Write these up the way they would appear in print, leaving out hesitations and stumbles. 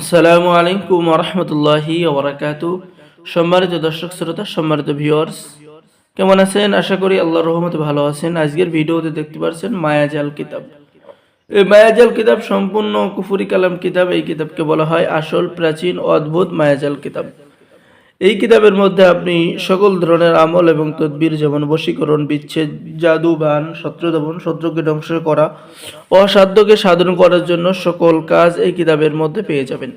আসসালামু আলাইকুম ওয়া রাহমাতুল্লাহি ওয়া বারাকাতুহু। সম্মানিত দর্শক শ্রোতা, সম্মানিত ভিউয়ার্স, কেমন আছেন? আশা করি আল্লাহর রহমতে ভালো আছেন। আজকের ভিডিওতে দেখতে পাচ্ছেন মায়াজাল কিতাব। এই মায়াজাল কিতাব সম্পূর্ণ কুফরি কালাম কিতাব। এই কিতাবকে বলা হয় আসল, প্রাচীন, অদ্ভুত মায়াজাল কিতাব। এই কিতাবের মধ্যে আপনি সকল ধরনের আমল এবং তদবির, যেমন বশীকরণ, বিচ্ছেদ, জাদু, বান, শত্রুদমন, শত্রুকে ধ্বংস করা, অসাধ্যকে সাধন করার জন্য সকল কাজ এই কিতাবের মধ্যে পেয়ে যাবেন।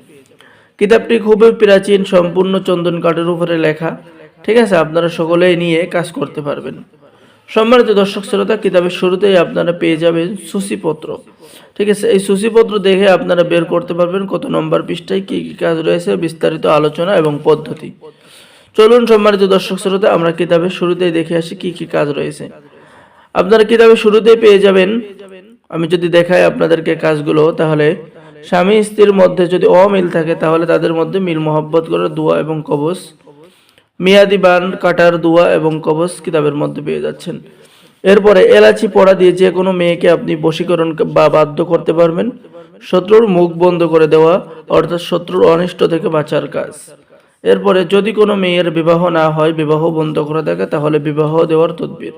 কিতাবটি খুবই প্রাচীন, সম্পূর্ণ চন্দন কাঠের উপরে লেখা। ঠিক আছে, আপনারা সকলেই নিয়ে কাজ করতে পারবেন। সম্মানিত দর্শক শ্রোতা, কিতাবের শুরুতেই আপনারা পেয়ে যাবেন সূচিপত্র। ঠিক আছে, এই সূচিপত্র দেখে আপনারা বের করতে পারবেন কত নম্বর পৃষ্ঠায় কি কি কাজ রয়েছে, বিস্তারিত আলোচনা এবং পদ্ধতি। চলুন সম্মানিত দর্শক শ্রোতা, আমরা কিতাবের শুরুতেই দেখে আসি কি কি কাজ রয়েছে। আপনারা কিতাবের শুরুতেই পেয়ে যাবেন, আমি যদি দেখাই আপনাদেরকে কাজগুলো, তাহলে স্বামী স্ত্রীর মধ্যে যদি অমিল থাকে তাহলে তাদের মধ্যে মিল মহব্বত করার দোয়া এবং কবচ, মিয়াদি বান কাটার দোয়া এবং কবচ কিতাবের মধ্যে পেয়ে যাচ্ছেন। এরপরে এলাচি পড়া দিয়ে যে কোনো মেয়েকে আপনি বশীকরণ বা বাধ্য করতে পারবেন। শত্রুর মুখ বন্ধ করে দেওয়া, অর্থাৎ শত্রুর অনিষ্ট থেকে বাঁচার কাজ। এরপরে যদি কোনো মেয়ের বিবাহ না হয়, বিবাহ বন্ধ করে থাকে, তাহলে বিবাহ দেওয়ার তদবির।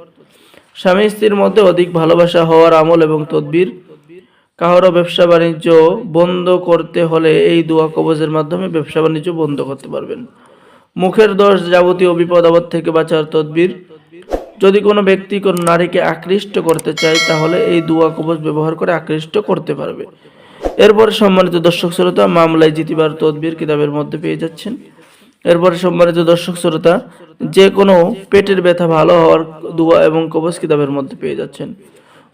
স্বামী স্ত্রীর মধ্যে অধিক ভালোবাসা হওয়ার আমল এবং তদবির। কারো ব্যবসা বাণিজ্য বন্ধ করতে হলে এই দোয়া কবজের মাধ্যমে ব্যবসা বাণিজ্য বন্ধ করতে পারবেন। মুখের দোষ, যাবতীয় বিপদ আপদ থেকে বাঁচার তদবির। যদি কোনো ব্যক্তি কোনো নারীকে আকৃষ্ট করতে চায় তাহলে এই দোয়া কবজ ব্যবহার করে আকৃষ্ট করতে পারবে। এরপরে সম্মানিত দর্শক শ্রোতা, মামলায় জিতিবার তদবির কিতাবের মধ্যে পেয়ে যাচ্ছেন। এরপরে সম্মানিত দর্শক শ্রোতা, যে কোনো পেটের ব্যথা ভালো হওয়ার দোয়া এবং কবজ কিতাবের মধ্যে পেয়ে যাচ্ছেন।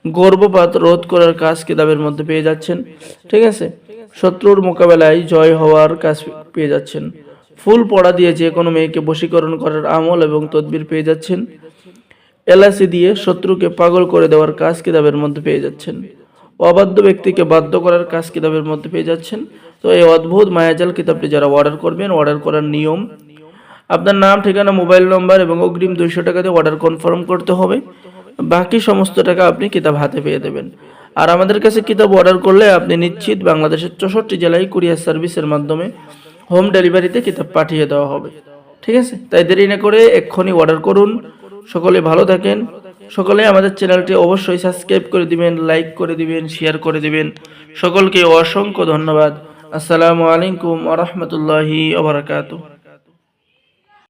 গর্ভপাত রোধ করার কাজ কিতাবের মধ্যে পেয়ে যাচ্ছেন। ঠিক আছে, শত্রুর মোকাবেলায় জয় হওয়ার কাজ পেয়ে যাচ্ছেন। ফুল পড়া দিয়ে যে কোনো মেয়েকে বশীকরণ করার আমল এবং তদবির পেয়ে যাচ্ছেন। এলাচি দিয়ে শত্রুকে পাগল করে দেওয়ার কাজ কিতাবের মধ্যে পেয়ে যাচ্ছেন। অবাধ্য ব্যক্তিকে বাধ্য করার কাজ কিতাবের মধ্যে পেয়ে যাচ্ছেন। তো এই অদ্ভুত মায়াজাল কিতাবটি যারা অর্ডার করবেন, অর্ডার করার নিয়ম: আপনার নাম, ঠিকানা, মোবাইল নম্বর এবং অগ্রিম 200 টাকা দিয়ে অর্ডার কনফার্ম করতে হবে। বাকি সমস্ত টাকা আপনি কিতাব হাতে পেয়ে দেবেন। আর আমাদের কাছে কিতাব অর্ডার করলে আপনি নিশ্চিত বাংলাদেশের 64 জেলায় কুরিয়ার সার্ভিসের মাধ্যমে হোম ডেলিভারিতে কিতাব পাঠিয়ে দেওয়া হবে। ঠিক আছে, তাই দেরি না করে এক্ষুনি অর্ডার করুন। সকলে ভালো থাকেন। সকলে আমাদের চ্যানেলটি অবশ্যই সাবস্ক্রাইব করে দিবেন, লাইক করে দিবেন, শেয়ার করে দিবেন। সকলকে অসংখ্য ধন্যবাদ। আসসালামু আলাইকুম ওয়া রাহমাতুল্লাহি ওয়া বারাকাতুহু।